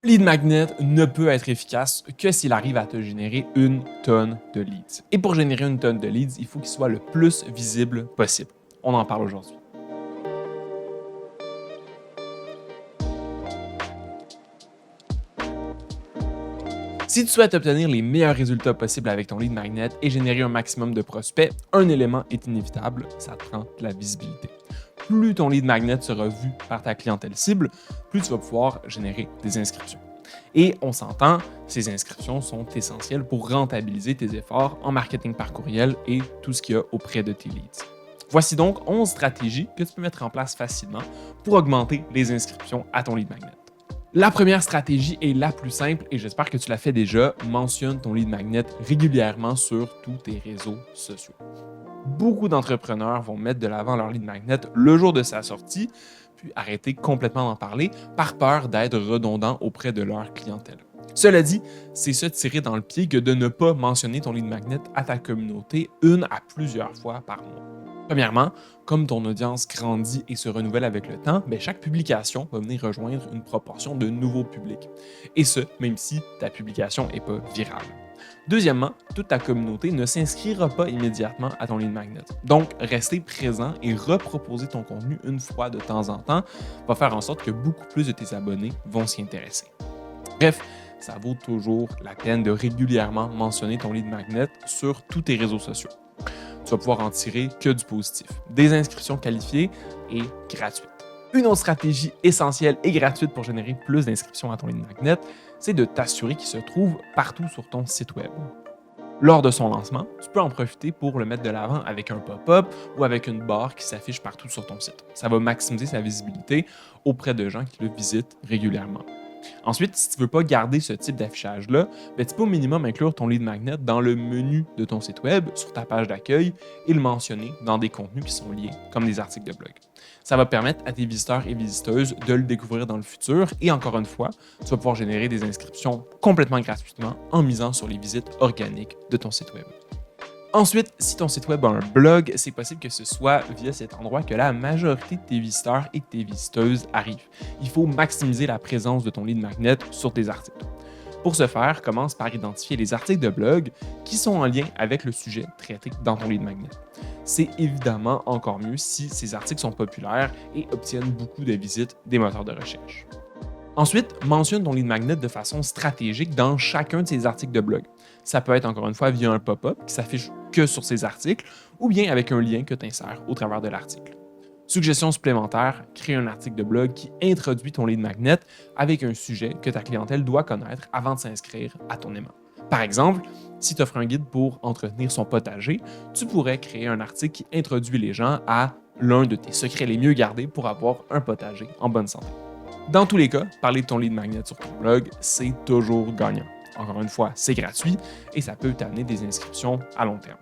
Lead Magnet ne peut être efficace que s'il arrive à te générer une tonne de leads. Et pour générer une tonne de leads, il faut qu'il soit le plus visible possible. On en parle aujourd'hui. Si tu souhaites obtenir les meilleurs résultats possibles avec ton lead magnet et générer un maximum de prospects, un élément est inévitable, ça te prend de la visibilité. Plus ton lead magnet sera vu par ta clientèle cible, plus tu vas pouvoir générer des inscriptions. Et on s'entend, ces inscriptions sont essentielles pour rentabiliser tes efforts en marketing par courriel et tout ce qu'il y a auprès de tes leads. Voici donc 11 stratégies que tu peux mettre en place facilement pour augmenter les inscriptions à ton lead magnet. La première stratégie est la plus simple et j'espère que tu l'as fait déjà. Mentionne ton lead magnet régulièrement sur tous tes réseaux sociaux. Beaucoup d'entrepreneurs vont mettre de l'avant leur lead magnet le jour de sa sortie, puis arrêter complètement d'en parler par peur d'être redondant auprès de leur clientèle. Cela dit, c'est se tirer dans le pied que de ne pas mentionner ton lead magnet à ta communauté une à plusieurs fois par mois. Premièrement, comme ton audience grandit et se renouvelle avec le temps, chaque publication va venir rejoindre une proportion de nouveaux publics. Et ce, même si ta publication n'est pas virale. Deuxièmement, toute ta communauté ne s'inscrira pas immédiatement à ton lead magnet. Donc, rester présent et reproposer ton contenu une fois de temps en temps va faire en sorte que beaucoup plus de tes abonnés vont s'y intéresser. Bref, ça vaut toujours la peine de régulièrement mentionner ton lead magnet sur tous tes réseaux sociaux. Tu vas pouvoir en tirer que du positif. Des inscriptions qualifiées et gratuites. Une autre stratégie essentielle et gratuite pour générer plus d'inscriptions à ton lead magnet, c'est de t'assurer qu'il se trouve partout sur ton site web. Lors de son lancement, tu peux en profiter pour le mettre de l'avant avec un pop-up ou avec une barre qui s'affiche partout sur ton site. Ça va maximiser sa visibilité auprès de gens qui le visitent régulièrement. Ensuite, si tu ne veux pas garder ce type d'affichage-là, tu peux au minimum inclure ton lead magnet dans le menu de ton site web, sur ta page d'accueil, et le mentionner dans des contenus qui sont liés, comme des articles de blog. Ça va permettre à tes visiteurs et visiteuses de le découvrir dans le futur, et encore une fois, tu vas pouvoir générer des inscriptions complètement gratuitement en misant sur les visites organiques de ton site web. Ensuite, si ton site web a un blog, c'est possible que ce soit via cet endroit que la majorité de tes visiteurs et de tes visiteuses arrivent. Il faut maximiser la présence de ton lead magnet sur tes articles. Pour ce faire, commence par identifier les articles de blog qui sont en lien avec le sujet traité dans ton lead magnet. C'est évidemment encore mieux si ces articles sont populaires et obtiennent beaucoup de visites des moteurs de recherche. Ensuite, mentionne ton lead magnet de façon stratégique dans chacun de ces articles de blog. Ça peut être encore une fois via un pop-up qui s'affiche que sur ces articles ou bien avec un lien que tu insères au travers de l'article. Suggestion supplémentaire, crée un article de blog qui introduit ton lead magnet avec un sujet que ta clientèle doit connaître avant de s'inscrire à ton aimant. Par exemple, si tu offres un guide pour entretenir son potager, tu pourrais créer un article qui introduit les gens à l'un de tes secrets les mieux gardés pour avoir un potager en bonne santé. Dans tous les cas, parler de ton lead magnet sur ton blog, c'est toujours gagnant. Encore une fois, c'est gratuit et ça peut t'amener des inscriptions à long terme.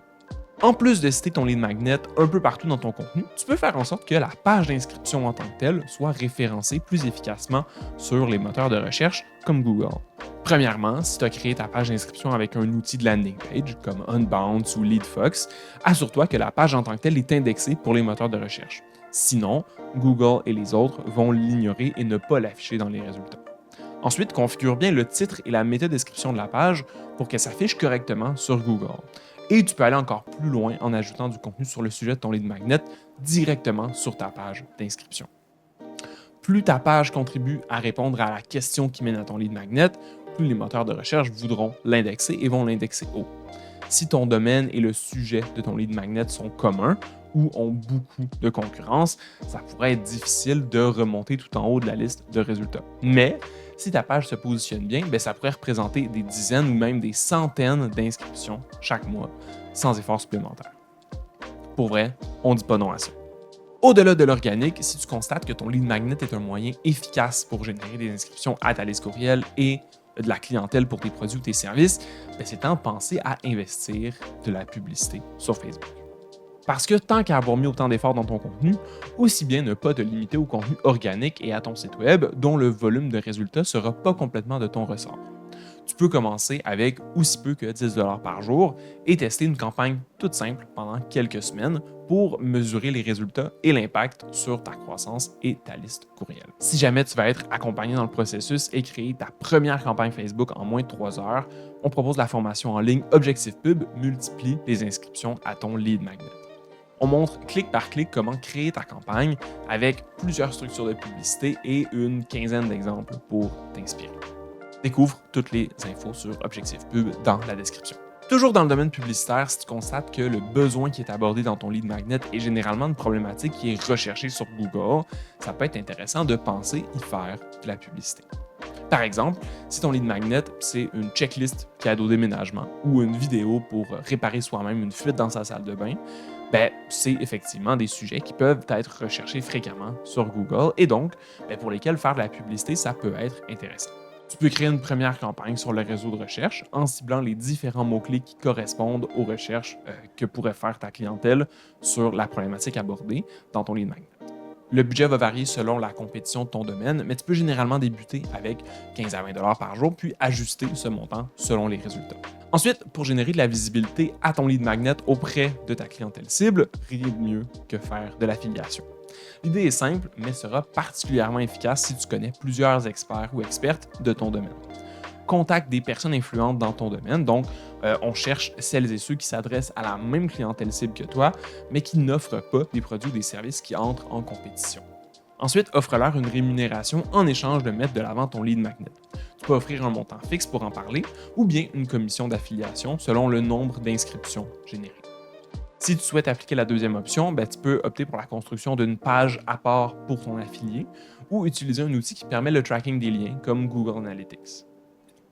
En plus de citer ton lead magnet un peu partout dans ton contenu, tu peux faire en sorte que la page d'inscription en tant que telle soit référencée plus efficacement sur les moteurs de recherche comme Google. Premièrement, si tu as créé ta page d'inscription avec un outil de landing page comme Unbounce ou LeadFox, assure-toi que la page en tant que telle est indexée pour les moteurs de recherche. Sinon, Google et les autres vont l'ignorer et ne pas l'afficher dans les résultats. Ensuite, configure bien le titre et la métadescription de la page pour qu'elle s'affiche correctement sur Google. Et tu peux aller encore plus loin en ajoutant du contenu sur le sujet de ton lead magnet directement sur ta page d'inscription. Plus ta page contribue à répondre à la question qui mène à ton lead magnet, plus les moteurs de recherche voudront l'indexer et vont l'indexer haut. Si ton domaine et le sujet de ton lead magnet sont communs ou ont beaucoup de concurrence, ça pourrait être difficile de remonter tout en haut de la liste de résultats. Mais si ta page se positionne bien, ça pourrait représenter des dizaines ou même des centaines d'inscriptions chaque mois, sans effort supplémentaire. Pour vrai, on ne dit pas non à ça. Au-delà de l'organique, si tu constates que ton lead magnet est un moyen efficace pour générer des inscriptions à ta liste courriel et de la clientèle pour tes produits ou tes services, c'est temps de penser à investir de la publicité sur Facebook. Parce que tant qu'à avoir mis autant d'efforts dans ton contenu, aussi bien ne pas te limiter au contenu organique et à ton site web dont le volume de résultats ne sera pas complètement de ton ressort. Tu peux commencer avec aussi peu que 10 par jour et tester une campagne toute simple pendant quelques semaines pour mesurer les résultats et l'impact sur ta croissance et ta liste courriel. Si jamais tu vas être accompagné dans le processus et créer ta première campagne Facebook en moins de 3 heures, on propose la formation en ligne Objectif Pub multiplie les inscriptions à ton lead magnet. On montre clic par clic comment créer ta campagne avec plusieurs structures de publicité et une quinzaine d'exemples pour t'inspirer. Découvre toutes les infos sur Objectif Pub dans la description. Toujours dans le domaine publicitaire, si tu constates que le besoin qui est abordé dans ton lead magnet est généralement une problématique qui est recherchée sur Google, ça peut être intéressant de penser y faire de la publicité. Par exemple, si ton lead magnet, c'est une checklist cadeau au déménagement ou une vidéo pour réparer soi-même une fuite dans sa salle de bain, c'est effectivement des sujets qui peuvent être recherchés fréquemment sur Google et donc pour lesquels faire de la publicité, ça peut être intéressant. Tu peux créer une première campagne sur le réseau de recherche en ciblant les différents mots-clés qui correspondent aux recherches que pourrait faire ta clientèle sur la problématique abordée dans ton lead magnet. Le budget va varier selon la compétition de ton domaine, mais tu peux généralement débuter avec 15 à 20 par jour, puis ajuster ce montant selon les résultats. Ensuite, pour générer de la visibilité à ton lead magnet auprès de ta clientèle cible, rien de mieux que faire de l'affiliation. L'idée est simple, mais sera particulièrement efficace si tu connais plusieurs experts ou expertes de ton domaine. Contacte des personnes influentes dans ton domaine, donc on cherche celles et ceux qui s'adressent à la même clientèle cible que toi, mais qui n'offrent pas des produits ou des services qui entrent en compétition. Ensuite, offre-leur une rémunération en échange de mettre de l'avant ton lead magnet. Tu peux offrir un montant fixe pour en parler ou bien une commission d'affiliation selon le nombre d'inscriptions générées. Si tu souhaites appliquer la deuxième option, tu peux opter pour la construction d'une page à part pour ton affilié ou utiliser un outil qui permet le tracking des liens comme Google Analytics.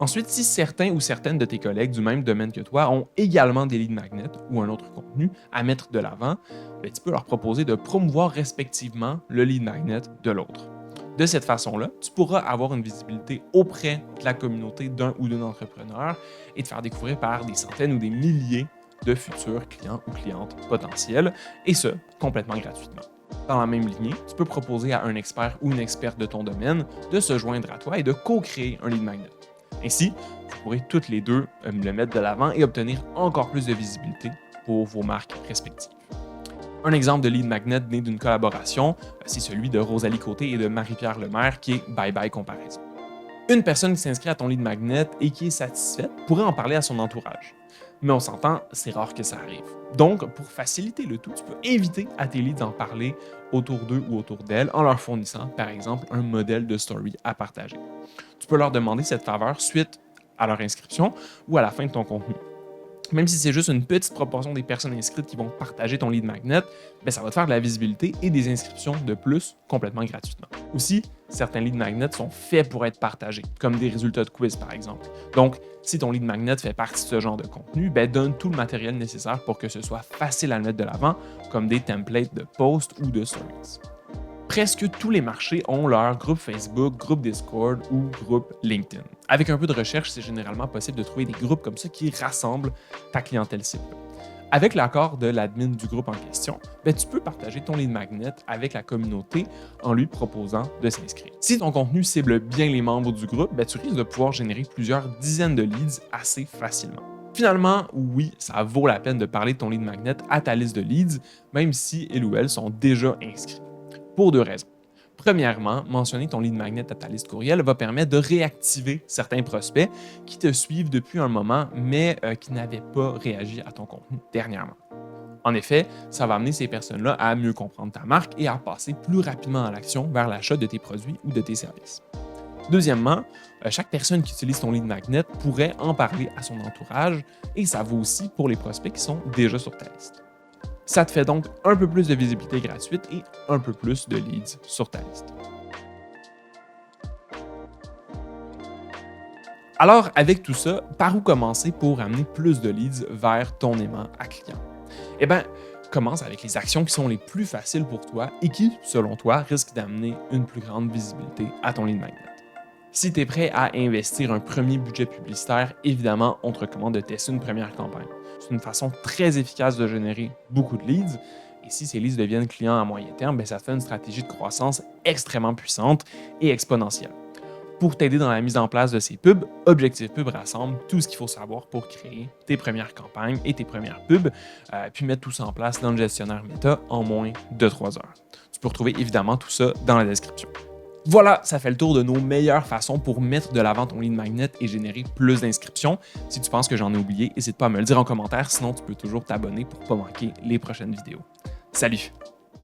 Ensuite, si certains ou certaines de tes collègues du même domaine que toi ont également des lead magnets ou un autre contenu à mettre de l'avant, tu peux leur proposer de promouvoir respectivement le lead magnet de l'autre. De cette façon-là, tu pourras avoir une visibilité auprès de la communauté d'un ou d'une entrepreneur et te faire découvrir par des centaines ou des milliers de futurs clients ou clientes potentiels, et ce, complètement gratuitement. Dans la même lignée, tu peux proposer à un expert ou une experte de ton domaine de se joindre à toi et de co-créer un lead magnet. Ainsi, vous pourrez toutes les deux le mettre de l'avant et obtenir encore plus de visibilité pour vos marques respectives. Un exemple de lead magnet né d'une collaboration, c'est celui de Rosalie Côté et de Marie-Pierre Lemaire qui est Bye Bye Comparaison. Une personne qui s'inscrit à ton lead magnet et qui est satisfaite pourrait en parler à son entourage. Mais on s'entend, c'est rare que ça arrive. Donc, pour faciliter le tout, tu peux inviter à tes leads d'en parler autour d'eux ou autour d'elles en leur fournissant, par exemple, un modèle de story à partager. Tu peux leur demander cette faveur suite à leur inscription ou à la fin de ton contenu. Même si c'est juste une petite proportion des personnes inscrites qui vont partager ton lead magnet, ça va te faire de la visibilité et des inscriptions de plus complètement gratuitement. Aussi, certains lead magnets sont faits pour être partagés, comme des résultats de quiz par exemple. Donc, si ton lead magnet fait partie de ce genre de contenu, donne tout le matériel nécessaire pour que ce soit facile à le mettre de l'avant, comme des templates de posts ou de stories. Presque tous les marchés ont leur groupe Facebook, groupe Discord ou groupe LinkedIn. Avec un peu de recherche, c'est généralement possible de trouver des groupes comme ça qui rassemblent ta clientèle cible. Avec l'accord de l'admin du groupe en question, tu peux partager ton lead magnet avec la communauté en lui proposant de s'inscrire. Si ton contenu cible bien les membres du groupe, tu risques de pouvoir générer plusieurs dizaines de leads assez facilement. Finalement, oui, ça vaut la peine de parler de ton lead magnet à ta liste de leads, même si ils ou elles sont déjà inscrits. Pour deux raisons. Premièrement, mentionner ton lead magnet à ta liste courriel va permettre de réactiver certains prospects qui te suivent depuis un moment, mais qui n'avaient pas réagi à ton contenu dernièrement. En effet, ça va amener ces personnes-là à mieux comprendre ta marque et à passer plus rapidement à l'action vers l'achat de tes produits ou de tes services. Deuxièmement, chaque personne qui utilise ton lead magnet pourrait en parler à son entourage et ça vaut aussi pour les prospects qui sont déjà sur ta liste. Ça te fait donc un peu plus de visibilité gratuite et un peu plus de leads sur ta liste. Alors, avec tout ça, par où commencer pour amener plus de leads vers ton aimant à client? Commence avec les actions qui sont les plus faciles pour toi et qui, selon toi, risquent d'amener une plus grande visibilité à ton lead magnet. Si tu es prêt à investir un premier budget publicitaire, évidemment, on te recommande de tester une première campagne. C'est une façon très efficace de générer beaucoup de leads. Et si ces leads deviennent clients à moyen terme, ça te fait une stratégie de croissance extrêmement puissante et exponentielle. Pour t'aider dans la mise en place de ces pubs, Objectif Pub rassemble tout ce qu'il faut savoir pour créer tes premières campagnes et tes premières pubs, puis mettre tout ça en place dans le gestionnaire Meta en moins de 3 heures. Tu peux retrouver évidemment tout ça dans la description. Voilà, ça fait le tour de nos meilleures façons pour mettre de l'avant ton lead magnet et générer plus d'inscriptions. Si tu penses que j'en ai oublié, n'hésite pas à me le dire en commentaire, sinon tu peux toujours t'abonner pour ne pas manquer les prochaines vidéos. Salut!